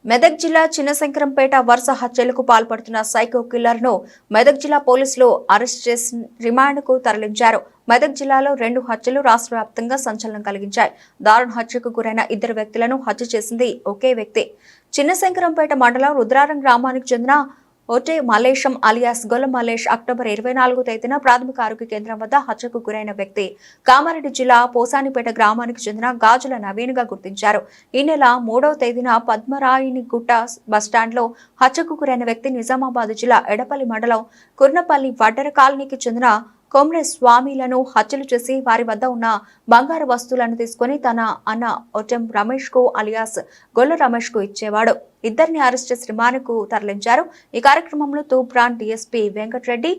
మెదక్ జిల్లా చిన్నశంకరంపేట వరుస హత్యలకు పాల్పడుతున్న సైకో కిల్లర్ ను మెదక్ జిల్లా పోలీసులు అరెస్ట్ చేసి రిమాండ్కు తరలించారు. మెదక్ జిల్లాలో 2 హత్యలు రాష్ట్ర వ్యాప్తంగా సంచలనం కలిగించాయి. దారుణ హత్యకు గురైన 2 వ్యక్తులను హత్య చేసింది ఒకే వ్యక్తి. చిన్నశంకరంపేట మండలం రుద్రారం గ్రామానికి చెందిన ఓటే మల్లేశం అలియాస్ గొల్ల మల్లేష్ అక్టోబర్ 24వ తేదీన ప్రాథమిక ఆరోగ్య కేంద్రం వద్ద హత్యకు గురైన వ్యక్తి. కామారెడ్డి జిల్లా పోసానిపేట గ్రామానికి చెందిన గాజుల నవీన్ గా గుర్తించారు. ఈ నెల 3వ తేదీన పద్మరాయినిగుట్ట బస్టాండ్లో హత్యకు గురైన వ్యక్తి నిజామాబాద్ జిల్లా ఎడపల్లి మండలం కుర్నపల్లి వడ్డెర కాలనీకి చెందిన కొమ్రె స్వామిలను హత్యలు చేసి వారి వద్ద ఉన్న బంగారు వస్తువులను తీసుకుని తన అన్న ఒటెం రమేష్ కు అలియాస్ గొల్ల రమేష్ కు ఇచ్చేవాడు. ఇద్దరిని అరెస్ట్ చేసి రిమాండ్కు తరలించారు. ఈ కార్యక్రమంలో Toopran DSP Venkatareddy,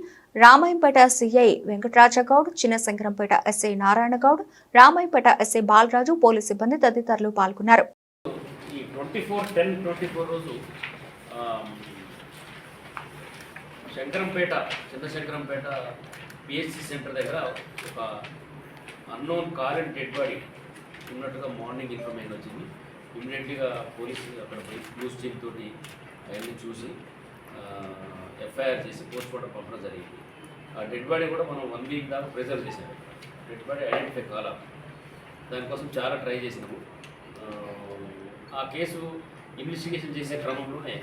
Ramayampet CI Venkatarajagoud, Chinnashankarampet SI Narayanagoud, Ramayampet SI Balaraju, police సిబ్బంది తదితరులు పాల్గొన్నారు. చిన్నశంకరంపేట పిహెచ్సి సెంటర్ దగ్గర ఒక unknown car and dead body ఉన్నట్టుగా మార్నింగ్ ఇన్ఫర్మేషన్ వచ్చింది. ఇమ్మీడియట్గా పోలీసు అక్కడ పోయి న్యూస్ టీమ్ తోటి అవన్నీ చూసి ఎఫ్ఐఆర్ చేసి పోస్ట్మార్టం పంపడం జరిగింది. ఆ డెడ్ బాడీ కూడా మనం 1 వీక్ దాకా ప్రిజర్వ్ చేసాము. డెడ్ బాడీ ఐడెంటిఫై కాలా, దానికోసం చాలా ట్రై చేసినాము. ఆ కేసు ఇన్వెస్టిగేషన్ చేసే క్రమంలోనే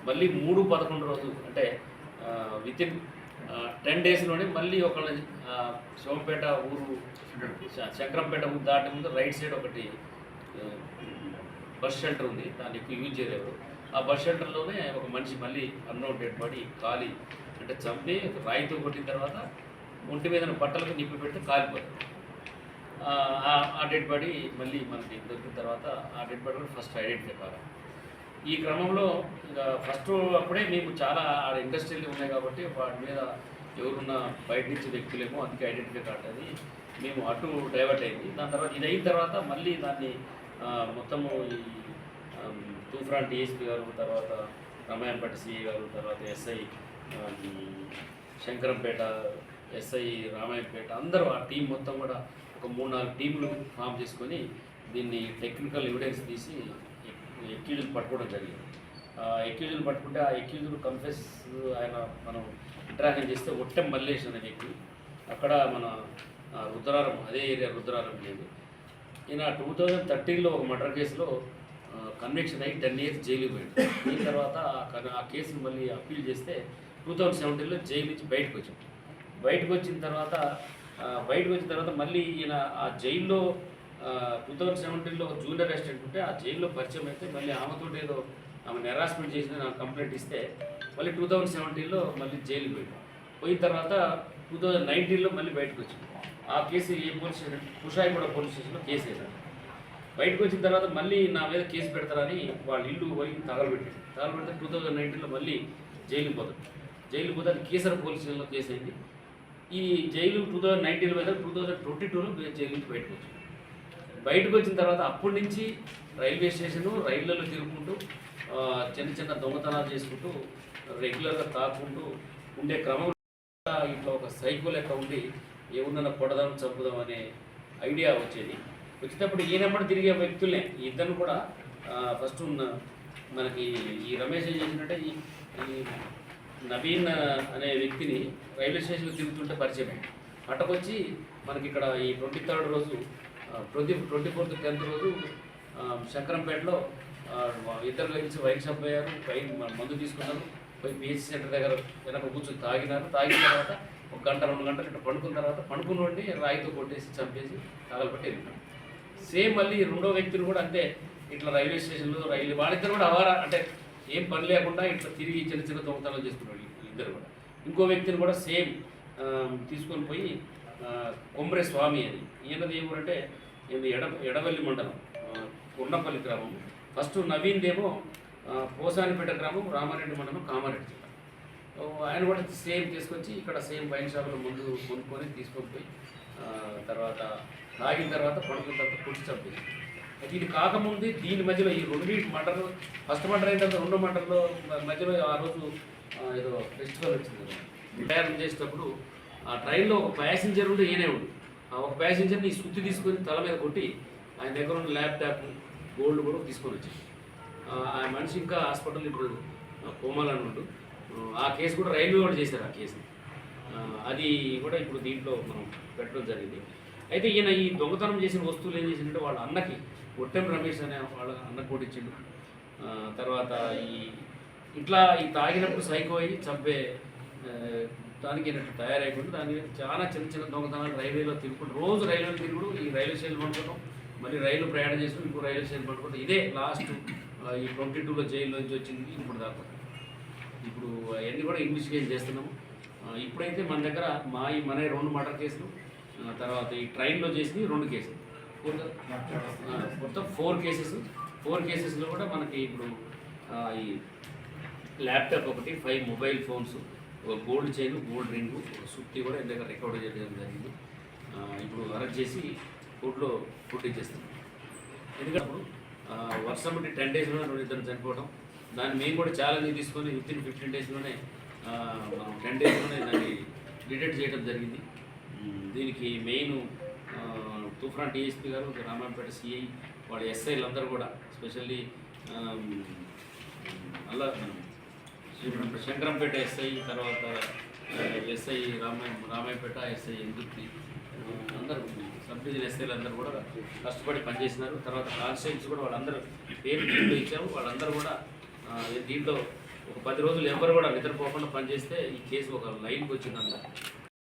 మళ్ళీ 3/11 రోజు అంటే వితిన్ 10 డేస్లోనే మళ్ళీ ఒకళ్ళ శివంపేట ఊరు శంకరంపేట ఊరు దాటి ముందు రైట్ సైడ్ ఒకటి బస్ షెల్టర్ ఉంది, దాన్ని ఎక్కువ యూజ్ చేయలేరు. ఆ బస్ షెల్టర్లోనే ఒక మనిషి మళ్ళీ అన్నోన్ డెడ్ బాడీ కాలి అంటే చంపి రాయితో కొట్టిన తర్వాత ఒంటి మీద బట్టలకు నిప్పి పెడితే కాలిపోతుంది. ఆ డెడ్ బాడీ మళ్ళీ మనకి దొరికిన తర్వాత ఆ డెడ్ బాడీ కూడా ఫస్ట్ ఐడెంటిఫై కావాలి. ఈ క్రమంలో ఇంకా ఫస్ట్ అప్పుడే మేము చాలా ఇండస్ట్రీలు ఉన్నాయి కాబట్టి వాటి మీద ఎవరున్న బయట నుంచి వ్యక్తులేమో అందుకే ఐడెంటిఫై కావట్లేదు, మేము అటు డైవర్ట్ అయింది. దాని తర్వాత ఇది అయిన తర్వాత మళ్ళీ దాన్ని మొత్తము ఈ తూఫ్రాన్ డిఎస్పీ గారు, తర్వాత రామాయంపేట సిఐ గారు, తర్వాత ఎస్ఐ శంకరంపేట, ఎస్ఐ రామాయంపేట అందరూ ఆ టీం మొత్తం కూడా ఒక 3-4 టీంలు ఫామ్ చేసుకొని దీన్ని టెక్నికల్ ఎవిడెన్స్ తీసి ఎక్యూజులు పట్టుకోవడం జరిగింది. ఎక్యూజులు పట్టుకుంటే ఆ ఎక్యూజులు కన్ఫెస్ ఆయన మనం ఇంటరాక్షన్ చేస్తే ఒట్టెం మల్లేష్ అనే వ్యక్తి అక్కడ మన రుద్రారం, అదే ఏరియా రుద్రారం లేదు. ఈయన 2013లో ఒక మర్డర్ కేసులో కన్విక్షన్ అయ్యి 10 years జైలుకి పోయింది. దీని తర్వాత ఆ కేసును మళ్ళీ అప్పీల్ చేస్తే 2017లో జైలు నుంచి బయటకు వచ్చాం. బయటకు వచ్చిన తర్వాత మళ్ళీ ఈయన ఆ జైల్లో 2017లో జూనియర్ అసిస్టెంట్ ఉంటే ఆ జైల్లో పరిచయం అయితే మళ్ళీ ఆమెతో ఏదో ఆమెను హెరాస్మెంట్ చేసిన నాకు కంప్లైంట్ ఇస్తే మళ్ళీ 2017లో మళ్ళీ జైలుకి పోయిన తర్వాత 2019లో మళ్ళీ బయటకు వచ్చింది. ఆ కేసు ఏ పోలీస్ స్టేషన్, కుషాయిగూడ పోలీస్ స్టేషన్లో కేసు వేశారు. బయటకు వచ్చిన తర్వాత మళ్ళీ నా మీద కేసు పెడతారని వాళ్ళ ఇల్లు పోయి తగలబెట్టారు. తగలబెడితే 2019లో మళ్ళీ జైలుకి పోతే అది కేసర పోలీస్ స్టేషన్లో కేసు అయింది. ఈ జైలు 2019లో పోతే 2022లో జైలు నుంచి బయటకు వచ్చిన తర్వాత అప్పటి నుంచి రైల్వే స్టేషను రైళ్లలో తిరుగుకుంటూ చిన్న దొంగతనాలు చేసుకుంటూ రెగ్యులర్గా తాకుంటూ ఉండే క్రమంలో ఇట్లా ఒక సైకో లెక్క ఉండి ఏమున్నా కొడదాం చంపుదాం అనే ఐడియా వచ్చేటప్పుడు ఈయనమ్మడి తిరిగే వ్యక్తులనే ఇద్దరు కూడా ఫస్ట్ మనకి ఈ రమేష్ ఏం చేసినట్టే ఈ నవీన్ అనే వ్యక్తిని రైల్వే స్టేషన్లో తిరుగుతుంటే పరిచయం అయింది. పట్టకొచ్చి మనకి ఇక్కడ ఈ 23rd రోజు 24th 10th రోజు శంకరంపేటలో ఇద్దరు కలిసి వైన్ షాప్ పోయారు, మందు తీసుకున్నారు, పోయి పిహెచ్సి సెంటర్ దగ్గర వెనక కూర్చొని తాగినారు. తాగిన తర్వాత 1 గంట 2 గంటలు ఇట్లా పండుకున్న తర్వాత పండుకున్నోడిని రాయితో కొట్టేసి చంపేసి తగలబెట్టి వెళ్ళినారు. సేమ్ మళ్ళీ రెండో వ్యక్తులు కూడా అంతే, ఇట్లా రైల్వే స్టేషన్లో వాళ్ళిద్దరు కూడా అవారా అంటే ఏం పని లేకుండా ఇట్లా తిరిగి చిన్న దొంగతనాలు చేస్తున్నారు ఇద్దరు కూడా. ఇంకో వ్యక్తిని కూడా సేమ్ తీసుకొని పోయి కొమ్రె స్వామి అని, ఈయనది ఏమంటే ఇది ఎడవల్లి మండలం ఉన్నపల్లి గ్రామం. ఫస్ట్ నవీన్దేమో పోసానిపేట గ్రామం, రామారెడ్డి మండలం, కామారెడ్డి జిల్లా. ఆయన కూడా సేమ్ తీసుకొచ్చి ఇక్కడ సేమ్ వైన్ షాప్లో ముందు కొనుక్కొని తీసుకొని పోయి తర్వాత తాగిన తర్వాత పడుకున్న తర్వాత పుట్టి చంపేసి. ఇది కాకముందు దీని మధ్యలో ఈ 2 మర్డర్, ఫస్ట్ మర్డర్ అయిన తర్వాత 2 మర్డర్లో మధ్యలో ఆ రోజు ఏదో ఫెస్టివల్ వచ్చింది. ప్రయాణం చేసేటప్పుడు ఆ ట్రైన్లో ఒక ప్యాసింజర్ ఉంటే ఈయనే ఉండు. ఒక ప్యాసింజర్ని సుత్తి తీసుకొని తల మీద కొట్టి ఆయన దగ్గర ఉన్న ల్యాప్టాప్, గోల్డ్ కూడా తీసుకొని వచ్చాడు. ఆ మనిషి ఇంకా హాస్పిటల్ ఇప్పుడు కోమాలని ఉండు. ఆ కేసు కూడా రైల్వే వాళ్ళు చేశారు ఆ కేసు. అది కూడా ఇప్పుడు దీంట్లో మనం పెట్టడం జరిగింది. అయితే ఈయన ఈ దొంగతనం చేసిన వస్తువులు ఏం చేసిందంటే వాళ్ళ అన్నకి ఒట్టెం రమేష్ అనే వాళ్ళ అన్న కొట్టించిండు. తర్వాత ఇట్లా ఈ తాగినప్పుడు సైకో అయ్యి చంపే దానికి తయారైపోయింది. దాని చాలా చిన్న చిన్న దొంగతనాలు రైల్వేలో తిరుగుకుంటూ రోజు రైల్వేలో తిరుగుడు, ఈ రైల్వే స్టేషన్ పడుకోవడం, మళ్ళీ రైలు ప్రయాణం చేసుకుని ఇంకో రైల్వే స్టేషన్ పడుకోవడం. ఇదే లాస్ట్ ఈ 22లో జైల్లో నుంచి వచ్చింది ఇప్పుడు దాకా. ఇప్పుడు అవన్నీ కూడా ఇన్వెస్టిగేషన్ చేస్తున్నాము. ఇప్పుడైతే మన దగ్గర మన 2 మర్డర్ కేసులు, తర్వాత ఈ ట్రైన్లో చేసింది 2 కేసులు, మొత్తం 4 కేసెస్. 4 కేసెస్లో కూడా మనకి ఇప్పుడు ఈ ల్యాప్టాప్ ఒకటి, 5 మొబైల్ ఫోన్స్, ఒక గోల్డ్ చైన్, గోల్డ్ రింగు, ఒక సుత్తి కూడా ఇంత దగ్గర రికవర్ చేయడం జరిగింది. ఇప్పుడు అరెస్ట్ చేసి కోర్టులో ఇచ్చేస్తాం. ఎందుకంటే అప్పుడు వర్షం బట్టి 10 డేస్లోనే 2 చనిపోవడం, దాన్ని మేము కూడా ఛాలెంజ్ తీసుకొని వితిన్ 15 డేస్లోనే మనం 10 డేస్లోనే దాన్ని డిటెక్ట్ చేయడం జరిగింది. దీనికి మెయిన్ తూఫాన్ టీఎస్పీ గారు, రామాయణపేట సిఐ, వాళ్ళ ఎస్ఐలు అందరూ కూడా, స్పెషల్లీ అలా శంకరంపేట ఎస్ఐ, తర్వాత ఎస్ఐ రామాయణపేట ఎస్ఐ ఎందుకు అందరూ సబ్ డివిజన్ ఎస్ఐలు అందరూ కూడా కష్టపడి పనిచేసినారు. తర్వాత కాన్స్టేబుల్స్ కూడా వాళ్ళందరూ పేరు దీంట్లో ఇచ్చారు. వాళ్ళందరూ కూడా దీంట్లో ఒక 10 రోజులు ఎవరు కూడా నిద్రపోకుండా పనిచేస్తే ఈ కేసు ఒక లైన్కి వచ్చిందంట.